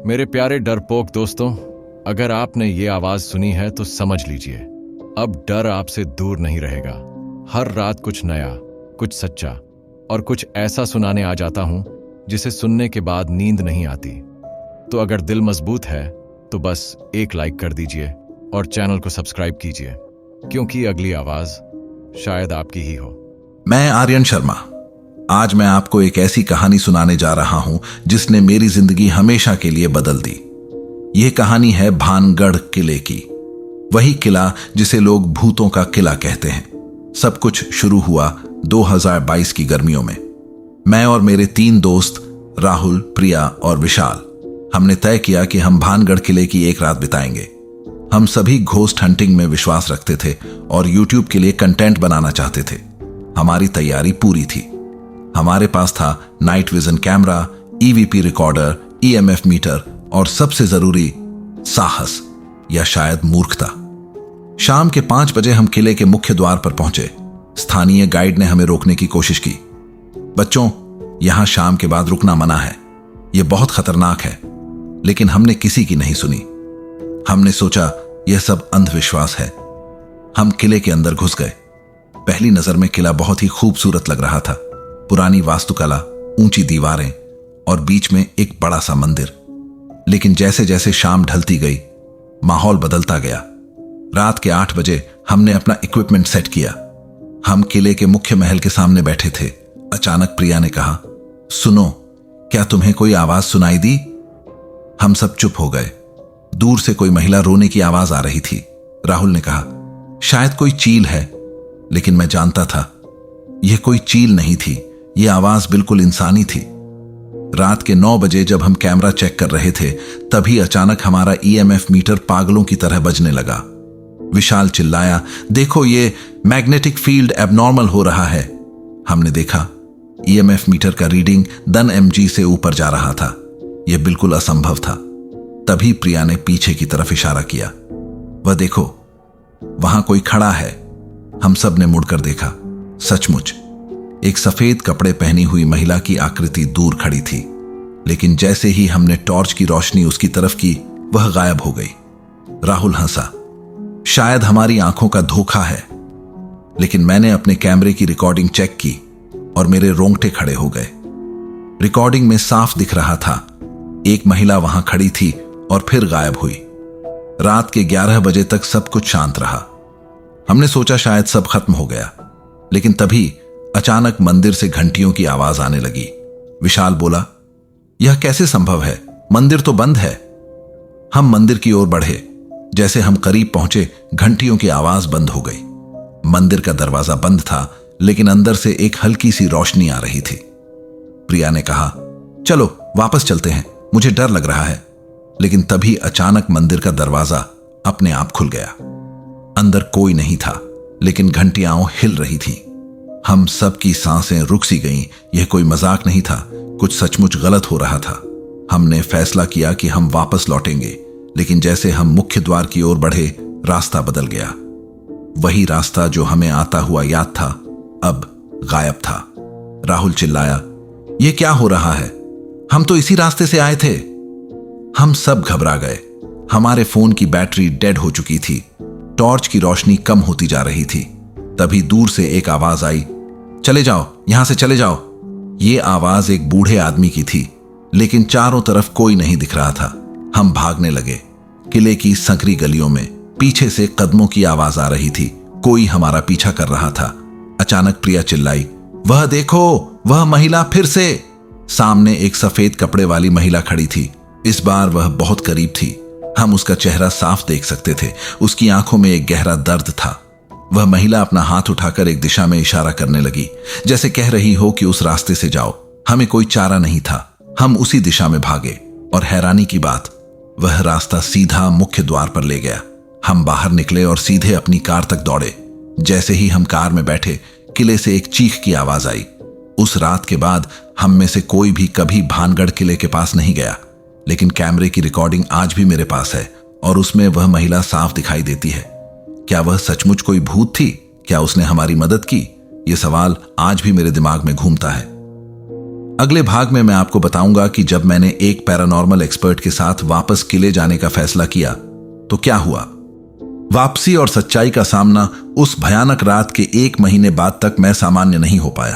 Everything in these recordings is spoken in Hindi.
मेरे प्यारे डरपोक दोस्तों, अगर आपने ये आवाज सुनी है तो समझ लीजिए, अब डर आपसे दूर नहीं रहेगा। हर रात कुछ नया, कुछ सच्चा और कुछ ऐसा सुनाने आ जाता हूं जिसे सुनने के बाद नींद नहीं आती। तो अगर दिल मजबूत है तो बस एक लाइक कर दीजिए और चैनल को सब्सक्राइब कीजिए, क्योंकि अगली आवाज शायद आपकी ही हो। मैं आर्यन शर्मा। आज मैं आपको एक ऐसी कहानी सुनाने जा रहा हूं जिसने मेरी जिंदगी हमेशा के लिए बदल दी। यह कहानी है भानगढ़ किले की, वही किला जिसे लोग भूतों का किला कहते हैं। सब कुछ शुरू हुआ 2022 की गर्मियों में। मैं और मेरे 3 दोस्त राहुल, प्रिया और विशाल, हमने तय किया कि हम भानगढ़ किले की एक रात बिताएंगे। हम सभी घोस्ट हंटिंग में विश्वास रखते थे और यूट्यूब के लिए कंटेंट बनाना चाहते थे। हमारी तैयारी पूरी थी। हमारे पास था night vision camera, EVP recorder, EMF meter और सबसे जरूरी साहस या शायद मूर्खता। शाम के 5 बजे हम किले के मुख्य द्वार पर पहुंचे। स्थानीय गाइड ने हमें रोकने की कोशिश की। बच्चों, यहां शाम के बाद रुकना मना है, यह बहुत खतरनाक है। लेकिन हमने किसी की नहीं सुनी। हमने सोचा यह सब अंधविश्वास है। हम किले के अंदर घुस गए। पहली नजर में किला बहुत ही खूबसूरत लग रहा था। पुरानी वास्तुकला, ऊंची दीवारें और बीच में एक बड़ा सा मंदिर। लेकिन जैसे जैसे शाम ढलती गई, माहौल बदलता गया। रात के 8 बजे हमने अपना इक्विपमेंट सेट किया। हम किले के मुख्य महल के सामने बैठे थे। अचानक प्रिया ने कहा, सुनो, क्या तुम्हें कोई आवाज सुनाई दी? हम सब चुप हो गए। दूर से कोई महिला रोने की आवाज आ रही थी। राहुल ने कहा, शायद कोई चील है। लेकिन मैं जानता था यह कोई चील नहीं थी, यह आवाज बिल्कुल इंसानी थी। रात के 9 बजे जब हम कैमरा चेक कर रहे थे, तभी अचानक हमारा ईएमएफ मीटर पागलों की तरह बजने लगा। विशाल चिल्लाया, देखो, ये मैग्नेटिक फील्ड एबनॉर्मल हो रहा है। हमने देखा ईएमएफ मीटर का रीडिंग 10 mg से ऊपर जा रहा था। यह बिल्कुल असंभव था। तभी प्रिया ने पीछे की तरफ इशारा किया। वह देखो, वहां कोई खड़ा है। हम सब ने मुड़कर देखा। सचमुच एक सफेद कपड़े पहनी हुई महिला की आकृति दूर खड़ी थी। लेकिन जैसे ही हमने टॉर्च की रोशनी उसकी तरफ की, वह गायब हो गई। राहुल हंसा, शायद हमारी आंखों का धोखा है। लेकिन मैंने अपने कैमरे की रिकॉर्डिंग चेक की और मेरे रोंगटे खड़े हो गए। रिकॉर्डिंग में साफ दिख रहा था, एक महिला वहां खड़ी थी और फिर गायब हुई। रात के 11 बजे तक सब कुछ शांत रहा। हमने सोचा शायद सब खत्म हो गया। लेकिन तभी अचानक मंदिर से घंटियों की आवाज आने लगी। विशाल बोला, यह कैसे संभव है? मंदिर तो बंद है। हम मंदिर की ओर बढ़े। जैसे हम करीब पहुंचे, घंटियों की आवाज बंद हो गई। मंदिर का दरवाजा बंद था, लेकिन अंदर से एक हल्की सी रोशनी आ रही थी। प्रिया ने कहा, चलो वापस चलते हैं, मुझे डर लग रहा है। लेकिन तभी अचानक मंदिर का दरवाजा अपने आप खुल गया। अंदर कोई नहीं था, लेकिन घंटियां हिल रही थी। हम सब की सांसें रुक सी गईं। यह कोई मजाक नहीं था, कुछ सचमुच गलत हो रहा था। हमने फैसला किया कि हम वापस लौटेंगे। लेकिन जैसे हम मुख्य द्वार की ओर बढ़े, रास्ता बदल गया। वही रास्ता जो हमें आता हुआ याद था, अब गायब था। राहुल चिल्लाया, यह क्या हो रहा है? हम तो इसी रास्ते से आए थे। हम सब घबरा गए। हमारे फोन की बैटरी डेड हो चुकी थी। टॉर्च की रोशनी कम होती जा रही थी। तभी दूर से एक आवाज आई, चले जाओ, यहां से चले जाओ। यह आवाज एक बूढ़े आदमी की थी, लेकिन चारों तरफ कोई नहीं दिख रहा था। हम भागने लगे। किले की संकरी गलियों में पीछे से कदमों की आवाज आ रही थी। कोई हमारा पीछा कर रहा था। अचानक प्रिया चिल्लाई, वह देखो, वह महिला फिर से। सामने एक सफेद कपड़े वाली महिला खड़ी थी। इस बार वह बहुत करीब थी। हम उसका चेहरा साफ देख सकते थे। उसकी आंखों में एक गहरा दर्द था। वह महिला अपना हाथ उठाकर एक दिशा में इशारा करने लगी, जैसे कह रही हो कि उस रास्ते से जाओ। हमें कोई चारा नहीं था। हम उसी दिशा में भागे और हैरानी की बात, वह रास्ता सीधा मुख्य द्वार पर ले गया। हम बाहर निकले और सीधे अपनी कार तक दौड़े। जैसे ही हम कार में बैठे, किले से एक चीख की आवाज आई। उस रात के बाद हम में से कोई भी कभी भानगढ़ किले के पास नहीं गया। लेकिन कैमरे की रिकॉर्डिंग आज भी मेरे पास है और उसमें वह महिला साफ दिखाई देती है। क्या वह सचमुच कोई भूत थी? क्या उसने हमारी मदद की? यह सवाल आज भी मेरे दिमाग में घूमता है। अगले भाग में मैं आपको बताऊंगा कि जब मैंने एक पैरानॉर्मल एक्सपर्ट के साथ वापस किले जाने का फैसला किया तो क्या हुआ। वापसी और सच्चाई का सामना। उस भयानक रात के 1 महीने बाद तक मैं सामान्य नहीं हो पाया।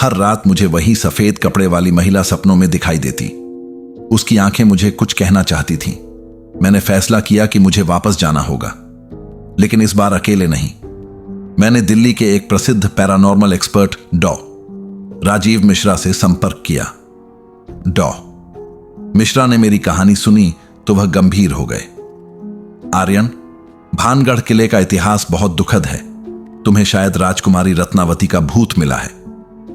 हर रात मुझे वही सफेद कपड़े वाली महिला सपनों में दिखाई देती। उसकी आंखें मुझे कुछ कहना चाहती थीं। मैंने फैसला किया कि मुझे वापस जाना होगा, लेकिन इस बार अकेले नहीं। मैंने दिल्ली के एक प्रसिद्ध पैरानॉर्मल एक्सपर्ट डॉ. राजीव मिश्रा से संपर्क किया। डॉ. मिश्रा ने मेरी कहानी सुनी तो वह गंभीर हो गए। आर्यन, भानगढ़ किले का इतिहास बहुत दुखद है। तुम्हें शायद राजकुमारी रत्नावती का भूत मिला है।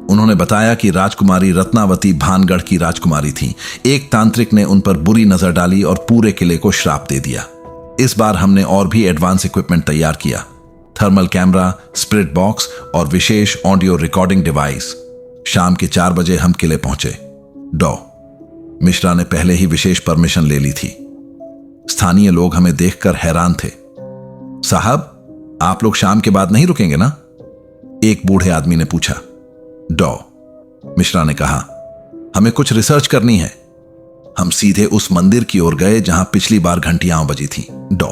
उन्होंने बताया कि राजकुमारी रत्नावती भानगढ़ की राजकुमारी थी। एक तांत्रिक ने उन पर बुरी नजर डाली और पूरे किले को श्राप दे दिया। इस बार हमने और भी एडवांस इक्विपमेंट तैयार किया, थर्मल कैमरा, स्पिरिट बॉक्स और विशेष ऑडियो रिकॉर्डिंग डिवाइस। शाम के 4 बजे हम किले पहुंचे। डॉ. मिश्रा ने पहले ही विशेष परमिशन ले ली थी। स्थानीय लोग हमें देखकर हैरान थे। साहब, आप लोग शाम के बाद नहीं रुकेंगे ना? एक बूढ़े आदमी ने पूछा। डॉ. मिश्रा ने कहा, हमें कुछ रिसर्च करनी है। हम सीधे उस मंदिर की ओर गए जहां पिछली बार घंटियां बजी थी। डॉ.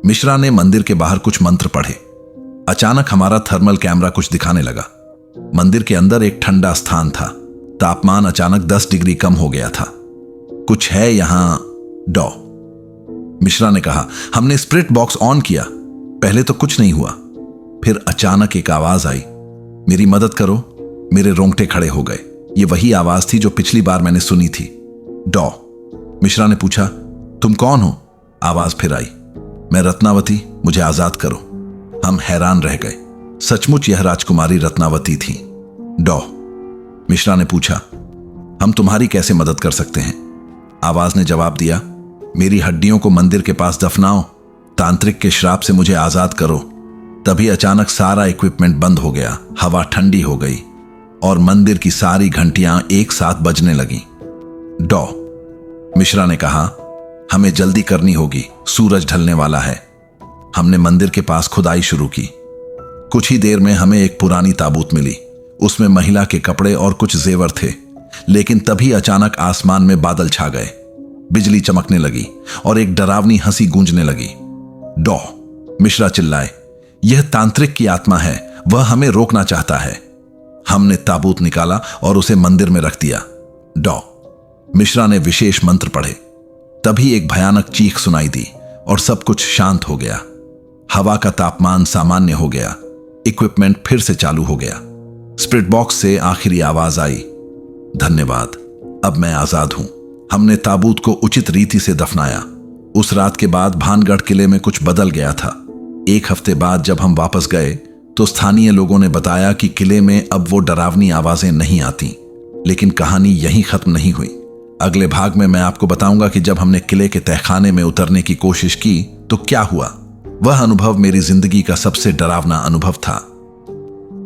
मिश्रा ने मंदिर के बाहर कुछ मंत्र पढ़े। अचानक हमारा थर्मल कैमरा कुछ दिखाने लगा। मंदिर के अंदर एक ठंडा स्थान था। तापमान अचानक 10 डिग्री कम हो गया था। कुछ है यहां? डॉ. मिश्रा ने कहा। हमने स्पिरिट बॉक्स ऑन किया। पहले तो कुछ नहीं हुआ, फिर अचानक एक आवाज आई, मेरी मदद करो। मेरे रोंगटे खड़े हो गए। ये वही आवाज थी जो पिछली बार मैंने सुनी थी। डॉ. मिश्रा ने पूछा, तुम कौन हो? आवाज फिर आई, मैं रत्नावती, मुझे आजाद करो। हम हैरान रह गए। सचमुच यह राजकुमारी रत्नावती थी। डॉ. मिश्रा ने पूछा, हम तुम्हारी कैसे मदद कर सकते हैं? आवाज ने जवाब दिया, मेरी हड्डियों को मंदिर के पास दफनाओ। तांत्रिक के श्राप से मुझे आजाद करो। तभी अचानक सारा इक्विपमेंट बंद हो गया। हवा ठंडी हो गई और मंदिर की सारी घंटियां एक साथ बजने लगी। डॉ. मिश्रा ने कहा, हमें जल्दी करनी होगी, सूरज ढलने वाला है। हमने मंदिर के पास खुदाई शुरू की। कुछ ही देर में हमें एक पुरानी ताबूत मिली। उसमें महिला के कपड़े और कुछ जेवर थे। लेकिन तभी अचानक आसमान में बादल छा गए, बिजली चमकने लगी और एक डरावनी हंसी गूंजने लगी। डॉ. मिश्रा चिल्लाए, यह तांत्रिक की आत्मा है, वह हमें रोकना चाहता है। हमने ताबूत निकाला और उसे मंदिर में रख दिया। डॉ. मिश्रा ने विशेष मंत्र पढ़े। तभी एक भयानक चीख सुनाई दी और सब कुछ शांत हो गया। हवा का तापमान सामान्य हो गया। इक्विपमेंट फिर से चालू हो गया। स्पिरिट बॉक्स से आखिरी आवाज आई, धन्यवाद, अब मैं आजाद हूं। हमने ताबूत को उचित रीति से दफनाया। उस रात के बाद भानगढ़ किले में कुछ बदल गया था। 1 हफ्ते बाद जब हम वापस गए तो स्थानीय लोगों ने बताया कि किले में अब वो डरावनी आवाजें नहीं आती। लेकिन कहानी यहीं खत्म नहीं हुई। अगले भाग में मैं आपको बताऊंगा कि जब हमने किले के तहखाने में उतरने की कोशिश की तो क्या हुआ। वह अनुभव मेरी जिंदगी का सबसे डरावना अनुभव था।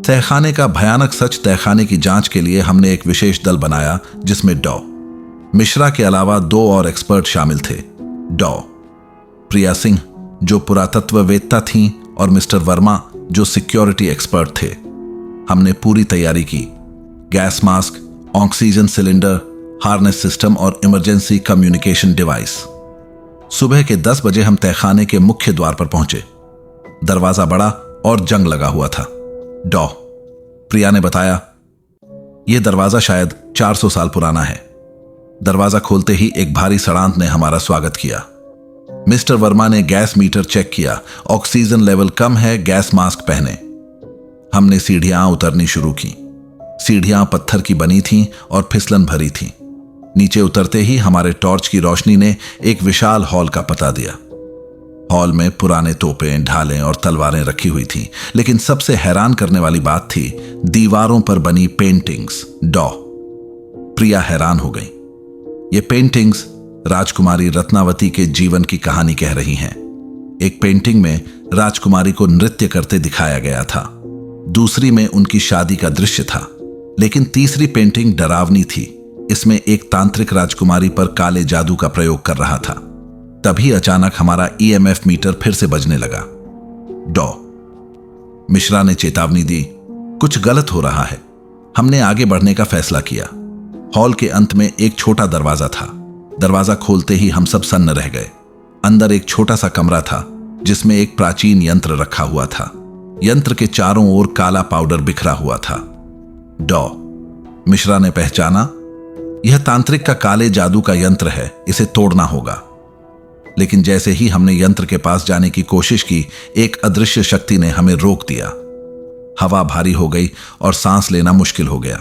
तहखाने का भयानक सच तहखाने की जांच के लिए हमने एक विशेष दल बनाया जिसमें डॉ. मिश्रा के अलावा 2 और एक्सपर्ट शामिल थे। डॉ. प्रिया सिंह जो पुरातत्ववेत्ता थीं और मिस्टर वर्मा जो सिक्योरिटी एक्सपर्ट थे। हमने पूरी तैयारी की, gas mask, oxygen cylinder, harness system और इमरजेंसी कम्युनिकेशन डिवाइस। सुबह के 10 बजे हम तहखाने के मुख्य द्वार पर पहुंचे। दरवाजा बड़ा और जंग लगा हुआ था। डॉ. प्रिया ने बताया, यह दरवाजा शायद 400 साल पुराना है। दरवाजा खोलते ही एक भारी सड़ांत ने हमारा स्वागत किया। मिस्टर वर्मा ने गैस मीटर चेक किया, ऑक्सीजन लेवल कम है, गैस मास्क पहने। हमने सीढ़ियां उतरनी शुरू की। सीढ़ियां पत्थर की बनी थीं और फिसलन भरी थीं। नीचे उतरते ही हमारे टॉर्च की रोशनी ने एक विशाल हॉल का पता दिया। हॉल में पुराने तोपें, ढालें और तलवारें रखी हुई थीं, लेकिन सबसे हैरान करने वाली बात थी दीवारों पर बनी पेंटिंग्स। डॉ. प्रिया हैरान हो गई। ये पेंटिंग्स राजकुमारी रत्नावती के जीवन की कहानी कह रही हैं। एक पेंटिंग में राजकुमारी को नृत्य करते दिखाया गया था, दूसरी में उनकी शादी का दृश्य था, लेकिन तीसरी पेंटिंग डरावनी थी। इसमें एक तांत्रिक राजकुमारी पर काले जादू का प्रयोग कर रहा था। तभी अचानक हमारा EMF मीटर फिर से बजने लगा। डॉ. मिश्रा ने चेतावनी दी, कुछ गलत हो रहा है। हमने आगे बढ़ने का फैसला किया। हॉल के अंत में एक छोटा दरवाजा था। दरवाजा खोलते ही हम सब सन्न रह गए। अंदर एक छोटा सा कमरा था जिसमें एक प्राचीन यंत्र रखा हुआ था। यंत्र के चारों ओर काला पाउडर बिखरा हुआ था। डॉ मिश्रा ने पहचाना, यह तांत्रिक का काले जादू का यंत्र है, इसे तोड़ना होगा। लेकिन जैसे ही हमने यंत्र के पास जाने की कोशिश की, एक अदृश्य शक्ति ने हमें रोक दिया। हवा भारी हो गई और सांस लेना मुश्किल हो गया।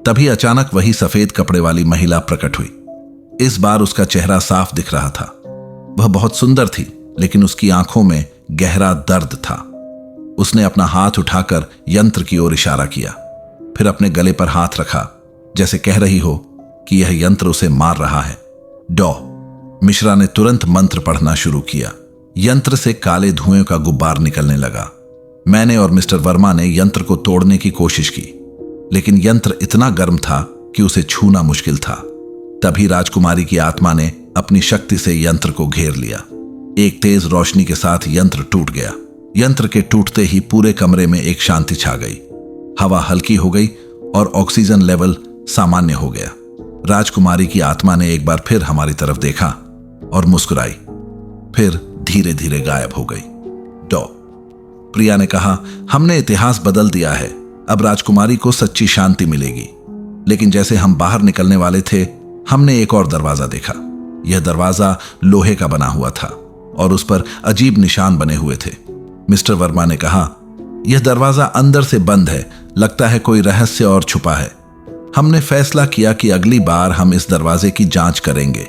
तभी अचानक वही सफेद कपड़े वाली महिला प्रकट हुई। इस बार उसका चेहरा साफ दिख रहा था। वह बहुत सुंदर थी, लेकिन उसकी आंखों में गहरा दर्द था। उसने अपना हाथ उठाकर यंत्र की ओर इशारा किया, फिर अपने गले पर हाथ रखा, जैसे कह रही हो कि यह यंत्र उसे मार रहा है। डॉ मिश्रा ने तुरंत मंत्र पढ़ना शुरू किया। यंत्र से काले धुएं का गुब्बार निकलने लगा। मैंने और मिस्टर वर्मा ने यंत्र को तोड़ने की कोशिश की, लेकिन यंत्र इतना गर्म था कि उसे छूना मुश्किल था। तभी राजकुमारी की आत्मा ने अपनी शक्ति से यंत्र को घेर लिया। एक तेज रोशनी के साथ यंत्र टूट गया। यंत्र के टूटते ही पूरे कमरे में एक शांति छा गई। हवा हल्की हो गई और ऑक्सीजन लेवल सामान्य हो गया। राजकुमारी की आत्मा ने एक बार फिर हमारी तरफ देखा और मुस्कुराई, फिर धीरे धीरे गायब हो गई। डॉ प्रिया ने कहा, हमने इतिहास बदल दिया है, अब राजकुमारी को सच्ची शांति मिलेगी। लेकिन जैसे हम बाहर निकलने वाले थे, हमने एक और दरवाजा देखा। यह दरवाजा लोहे का बना हुआ था और उस पर अजीब निशान बने हुए थे। मिस्टर वर्मा ने कहा, यह दरवाजा अंदर से बंद है, लगता है कोई रहस्य और छुपा है। हमने फैसला किया कि अगली बार हम इस दरवाजे की जांच करेंगे,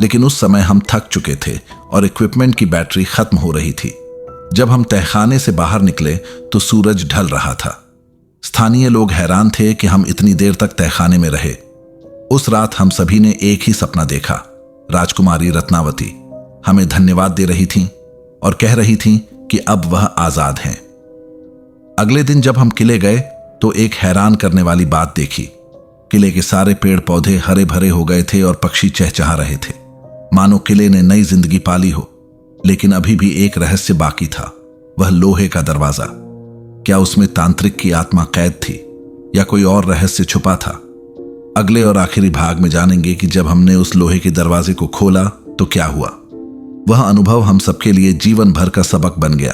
लेकिन उस समय हम थक चुके थे और इक्विपमेंट की बैटरी खत्म हो रही थी। जब हम तहखाने से बाहर निकले तो सूरज ढल रहा था। स्थानीय लोग हैरान थे कि हम इतनी देर तक तहखाने में रहे। उस रात हम सभी ने एक ही सपना देखा। राजकुमारी रत्नावती हमें धन्यवाद दे रही थीं और कह रही थीं कि अब वह आजाद हैं। अगले दिन जब हम किले गए तो एक हैरान करने वाली बात देखी। किले के सारे पेड़ पौधे हरे भरे हो गए थे और पक्षी चहचहा रहे थे, मानो किले ने नई जिंदगी पाली हो। लेकिन अभी भी एक रहस्य बाकी था, वह लोहे का दरवाजा। क्या उसमें तांत्रिक की आत्मा कैद थी या कोई और रहस्य छुपा था? अगले और आखिरी भाग में जानेंगे कि जब हमने उस लोहे के दरवाजे को खोला तो क्या हुआ। वह अनुभव हम सबके लिए जीवन भर का सबक बन गया।